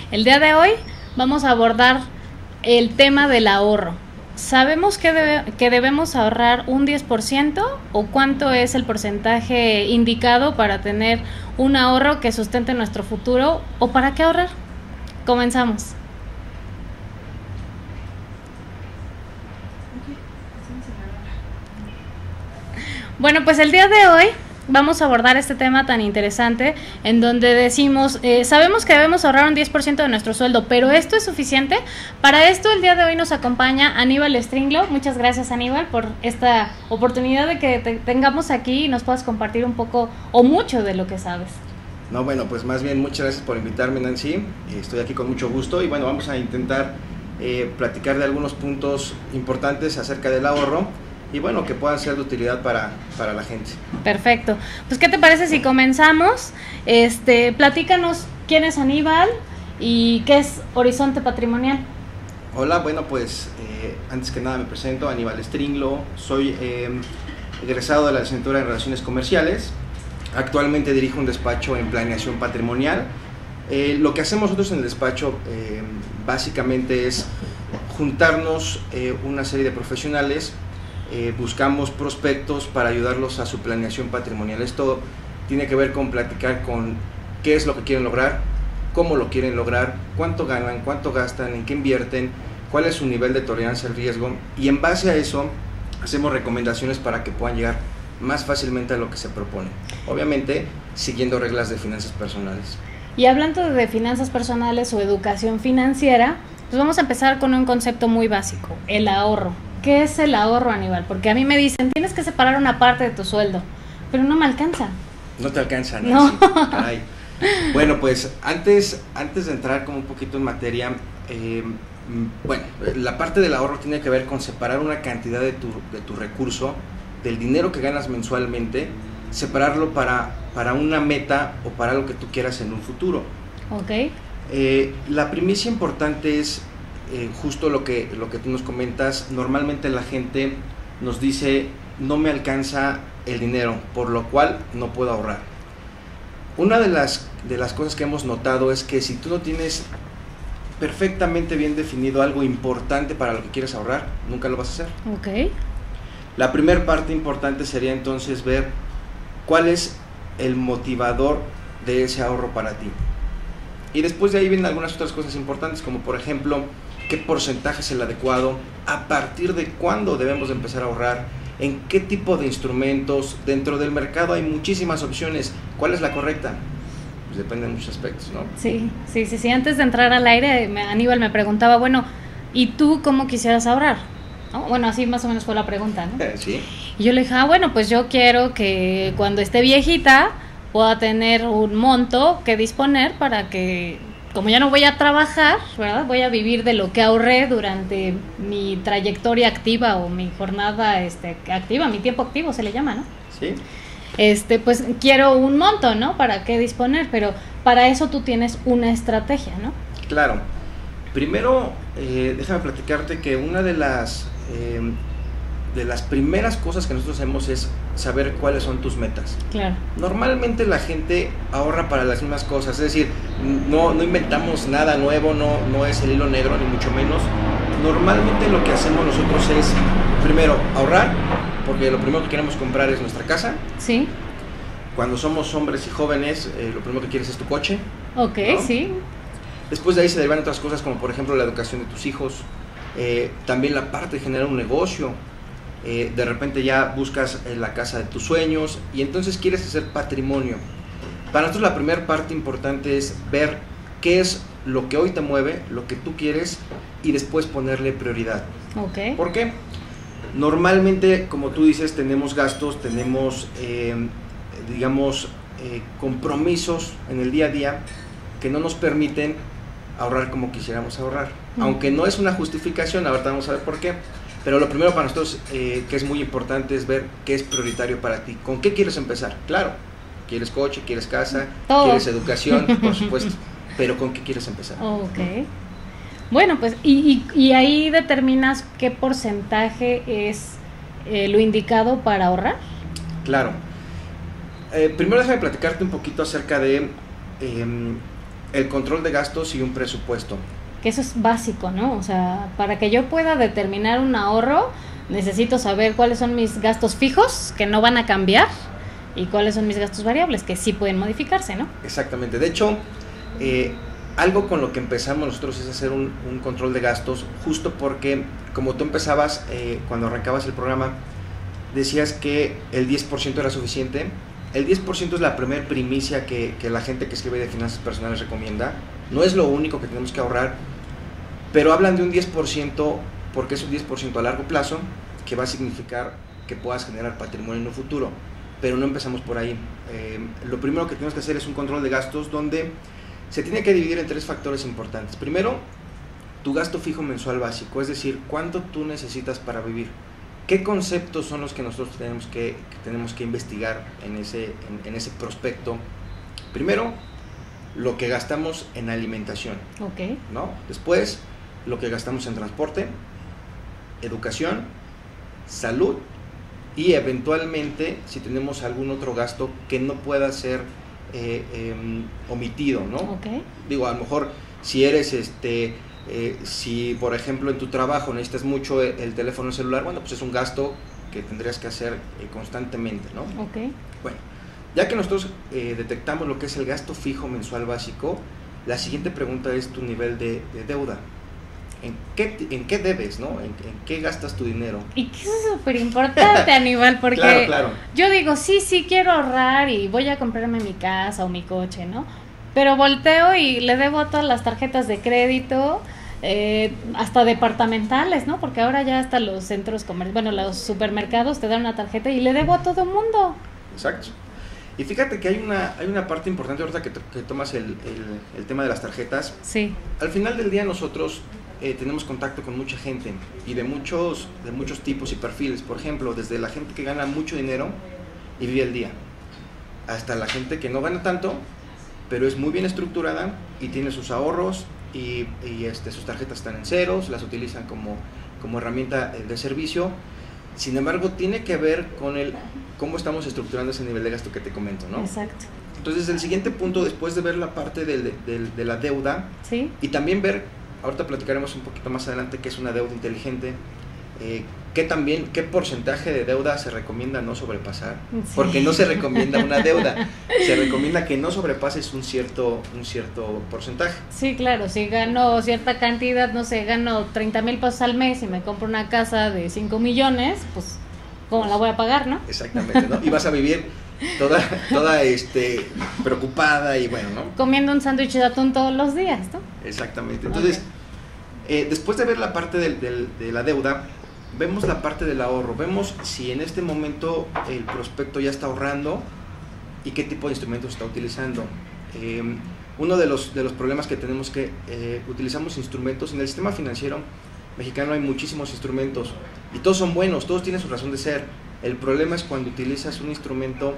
El día de hoy vamos a abordar el tema del ahorro. ¿Sabemos que debemos ahorrar un 10% o cuánto es el porcentaje indicado para tener un ahorro que sustente nuestro futuro o para qué ahorrar? Comenzamos. Bueno, pues el día de hoy vamos a abordar este tema tan interesante en donde decimos, sabemos que debemos ahorrar un 10% de nuestro sueldo, pero ¿esto es suficiente? Para esto el día de hoy nos acompaña Aníbal Stringlo. Muchas gracias, Aníbal, por esta oportunidad de que te tengamos aquí y nos puedas compartir un poco o mucho de lo que sabes. No, bueno, pues más bien muchas gracias por invitarme, Nancy. Estoy aquí con mucho gusto y bueno, vamos a intentar platicar de algunos puntos importantes acerca del ahorro y bueno, que puedan ser de utilidad para la gente. Perfecto. Pues, ¿qué te parece si comenzamos? Platícanos quién es Aníbal y qué es Horizonte Patrimonial. Hola, bueno, pues antes que nada me presento, Aníbal Stringlo. Soy egresado de la licenciatura en Relaciones Comerciales. Actualmente dirijo un despacho en planeación patrimonial. Lo que hacemos nosotros en el despacho básicamente es juntarnos una serie de profesionales. Buscamos prospectos para ayudarlos a su planeación patrimonial. Esto tiene que ver con platicar con qué es lo que quieren lograr, cómo lo quieren lograr, cuánto ganan, cuánto gastan, en qué invierten, cuál es su nivel de tolerancia al riesgo, y en base a eso hacemos recomendaciones para que puedan llegar más fácilmente a lo que se propone, obviamente siguiendo reglas de finanzas personales. Y hablando de finanzas personales o educación financiera, pues vamos a empezar con un concepto muy básico, el ahorro. ¿Qué es el ahorro, Aníbal? Porque a mí me dicen, tienes que separar una parte de tu sueldo, pero no me alcanza. No te alcanza, Nancy. No. Caray. Bueno, pues antes de entrar como un poquito en materia, bueno, la parte del ahorro tiene que ver con separar una cantidad de tu recurso, del dinero que ganas mensualmente, separarlo para una meta o para algo que tú quieras en un futuro. Ok. La primicia importante es justo lo que tú nos comentas. Normalmente la gente nos dice, no me alcanza el dinero, por lo cual no puedo ahorrar. Una de las cosas que hemos notado es que si tú no tienes perfectamente bien definido algo importante para lo que quieres ahorrar, nunca lo vas a hacer. Ok. La primera parte importante sería entonces ver cuál es el motivador de ese ahorro para ti. Y después de ahí vienen algunas otras cosas importantes, como por ejemplo, qué porcentaje es el adecuado, a partir de cuándo debemos de empezar a ahorrar, en qué tipo de instrumentos. Dentro del mercado hay muchísimas opciones. ¿Cuál es la correcta? Pues depende de muchos aspectos, ¿no? Sí. Antes de entrar al aire, Aníbal me preguntaba, bueno, ¿y tú cómo quisieras ahorrar? ¿No? Bueno, así más o menos fue la pregunta, ¿no? Sí. Y yo le dije, bueno, pues yo quiero que cuando esté viejita pueda tener un monto que disponer para que, como ya no voy a trabajar, ¿verdad? Voy a vivir de lo que ahorré durante mi trayectoria activa o mi jornada activa, mi tiempo activo se le llama, ¿no? Sí. Pues quiero un monto, ¿no? ¿Para qué disponer? Pero para eso tú tienes una estrategia, ¿no? Claro. Primero, déjame platicarte que una de las primeras cosas que nosotros hacemos es saber cuáles son tus metas. Claro. Normalmente la gente ahorra para las mismas cosas, es decir, no inventamos nada nuevo, no es el hilo negro ni mucho menos. Normalmente lo que hacemos nosotros es, primero, ahorrar, porque lo primero que queremos comprar es nuestra casa. Sí. Cuando somos hombres y jóvenes, lo primero que quieres es tu coche. Ok, ¿no? Sí. Después de ahí se derivan otras cosas, como por ejemplo la educación de tus hijos, también la parte de generar un negocio. De repente ya buscas la casa de tus sueños y entonces quieres hacer patrimonio. Para nosotros la primera parte importante es ver qué es lo que hoy te mueve, lo que tú quieres, y después ponerle prioridad. Okay. ¿Por qué? Normalmente, como tú dices, tenemos gastos, tenemos compromisos en el día a día que no nos permiten ahorrar como quisiéramos ahorrar. Aunque no es una justificación, ahorita vamos a ver por qué. Pero lo primero para nosotros que es muy importante es ver qué es prioritario para ti. ¿Con qué quieres empezar? Claro, quieres coche, quieres casa, quieres educación, por supuesto. Pero ¿con qué quieres empezar? Ok. Bueno, pues y ahí determinas qué porcentaje es lo indicado para ahorrar. Claro. Primero déjame platicarte un poquito acerca de El control de gastos y un presupuesto. Que eso es básico, ¿no? O sea, para que yo pueda determinar un ahorro, necesito saber cuáles son mis gastos fijos, que no van a cambiar, y cuáles son mis gastos variables, que sí pueden modificarse, ¿no? Exactamente. De hecho, algo con lo que empezamos nosotros es hacer un control de gastos, justo porque, como tú empezabas, cuando arrancabas el programa, decías que el 10% era suficiente. El 10% es la primer primicia que la gente que escribe de finanzas personales recomienda. No es lo único que tenemos que ahorrar, pero hablan de un 10% porque es un 10% a largo plazo que va a significar que puedas generar patrimonio en un futuro, pero no empezamos por ahí. Lo primero que tenemos que hacer es un control de gastos donde se tiene que dividir en 3 factores importantes. Primero, tu gasto fijo mensual básico, es decir, cuánto tú necesitas para vivir. ¿Qué conceptos son los que nosotros tenemos que investigar en ese prospecto? Primero, lo que gastamos en alimentación, Ok. ¿no? Después, lo que gastamos en transporte, educación, salud y eventualmente si tenemos algún otro gasto que no pueda ser omitido, ¿no? Ok. Digo, a lo mejor si eres si por ejemplo en tu trabajo necesitas mucho el teléfono celular, bueno, pues es un gasto que tendrías que hacer constantemente, ¿no? Ok. Bueno, ya que nosotros detectamos lo que es el gasto fijo mensual básico, la siguiente pregunta es tu nivel de deuda. ¿En qué debes, no? ¿En qué gastas tu dinero? Y que eso es súper importante, Aníbal, porque Claro. yo digo, sí quiero ahorrar y voy a comprarme mi casa o mi coche, ¿no? Pero volteo y le debo a todas las tarjetas de crédito, hasta departamentales, ¿no? Porque ahora ya hasta los centros comerciales, los supermercados te dan una tarjeta y le debo a todo mundo. Exacto. Y fíjate que hay una parte importante ahorita que tomas el tema de las tarjetas. Sí. Al final del día nosotros tenemos contacto con mucha gente y de muchos tipos y perfiles. Por ejemplo, desde la gente que gana mucho dinero y vive el día, hasta la gente que no gana tanto, pero es muy bien estructurada y tiene sus ahorros y sus tarjetas están en ceros, las utilizan como herramienta de servicio. Sin embargo, tiene que ver con cómo estamos estructurando ese nivel de gasto que te comento, ¿no? Exacto. Entonces, el siguiente punto, después de ver la parte de la deuda, Sí. y también ver, ahorita platicaremos un poquito más adelante, qué es una deuda inteligente, qué porcentaje de deuda se recomienda no sobrepasar, Sí. porque no se recomienda una deuda, se recomienda que no sobrepases un cierto porcentaje. Sí, claro, si gano cierta cantidad, no sé, gano 30,000 pesos al mes y me compro una casa de 5 millones, pues, ¿cómo la voy a pagar, no? Exactamente, ¿no? Y vas a vivir toda preocupada y bueno, ¿no? Comiendo un sándwich de atún todos los días, ¿no? Exactamente. Entonces, después de ver la parte de la deuda, vemos la parte del ahorro, vemos si en este momento el prospecto ya está ahorrando y qué tipo de instrumentos está utilizando. Uno de los problemas que tenemos que utilizamos instrumentos en el sistema financiero mexicano. Hay muchísimos instrumentos y todos son buenos, todos tienen su razón de ser. El problema es cuando utilizas un instrumento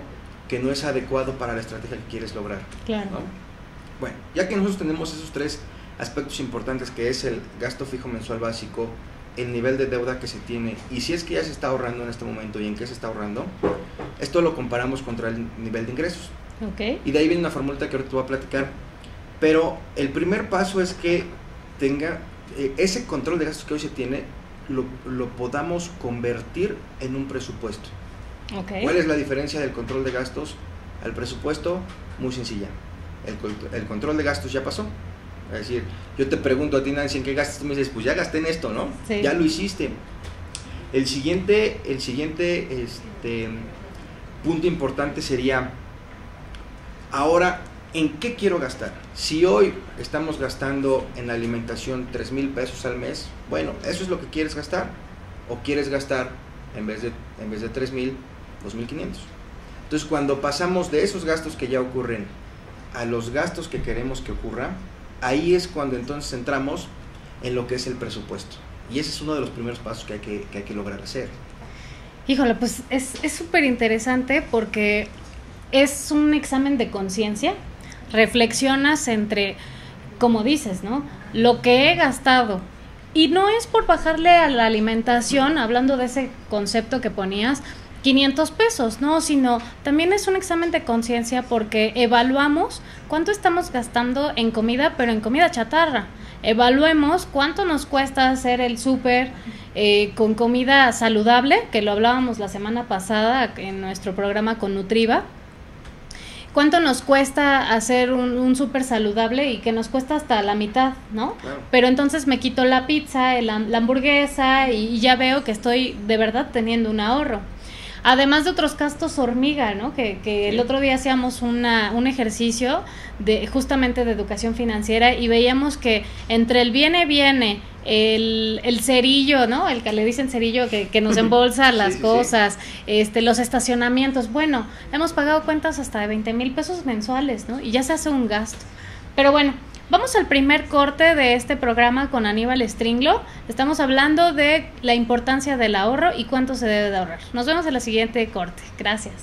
que no es adecuado para la estrategia que quieres lograr, Claro. ¿no? Bueno, ya que nosotros tenemos esos 3 aspectos importantes, que es el gasto fijo mensual básico, el nivel de deuda que se tiene y si es que ya se está ahorrando en este momento y en qué se está ahorrando, esto lo comparamos contra el nivel de ingresos. Ok. Y de ahí viene una formulita que ahorita te voy a platicar. Pero el primer paso es que tenga ese control de gastos que hoy se tiene, lo podamos convertir en un presupuesto. Ok. ¿Cuál es la diferencia del control de gastos al presupuesto? Muy sencilla. El control de gastos ya pasó. Es decir, yo te pregunto a ti, Nancy, ¿en qué gastas? Tú me dices, pues ya gasté en esto, ¿no? Sí. Ya lo hiciste. El siguiente punto importante sería, ahora, ¿en qué quiero gastar? Si hoy estamos gastando en alimentación 3,000 pesos al mes, bueno, ¿eso es lo que quieres gastar? ¿O quieres gastar, en vez de 3,000, 2,500? Entonces, cuando pasamos de esos gastos que ya ocurren a los gastos que queremos que ocurran, ahí es cuando entonces entramos en lo que es el presupuesto. Y ese es uno de los primeros pasos que hay que lograr hacer. Híjole, pues es súper interesante porque es un examen de conciencia. Reflexionas entre, como dices, ¿no? Lo que he gastado. Y no es por bajarle a la alimentación, hablando de ese concepto que ponías, 500 pesos, ¿no? Sino también es un examen de conciencia porque evaluamos cuánto estamos gastando en comida, pero en comida chatarra. Evaluemos cuánto nos cuesta hacer el súper con comida saludable, que lo hablábamos la semana pasada en nuestro programa con Nutriva. ¿Cuánto nos cuesta hacer un súper saludable y que nos cuesta hasta la mitad, ¿no? Claro. Pero entonces me quito la pizza, la hamburguesa y ya veo que estoy de verdad teniendo un ahorro. Además de otros gastos hormiga, ¿no? Que sí. El otro día hacíamos un ejercicio justamente de educación financiera y veíamos que entre el viene, el cerillo, ¿no? El que le dicen cerillo que nos embolsa las cosas, sí. Los estacionamientos, bueno, hemos pagado cuentas hasta de 20,000 pesos mensuales, ¿no? Y ya se hace un gasto. Pero bueno, vamos al primer corte de este programa con Aníbal Stringlo. Estamos hablando de la importancia del ahorro y cuánto se debe de ahorrar. Nos vemos en la siguiente corte. Gracias.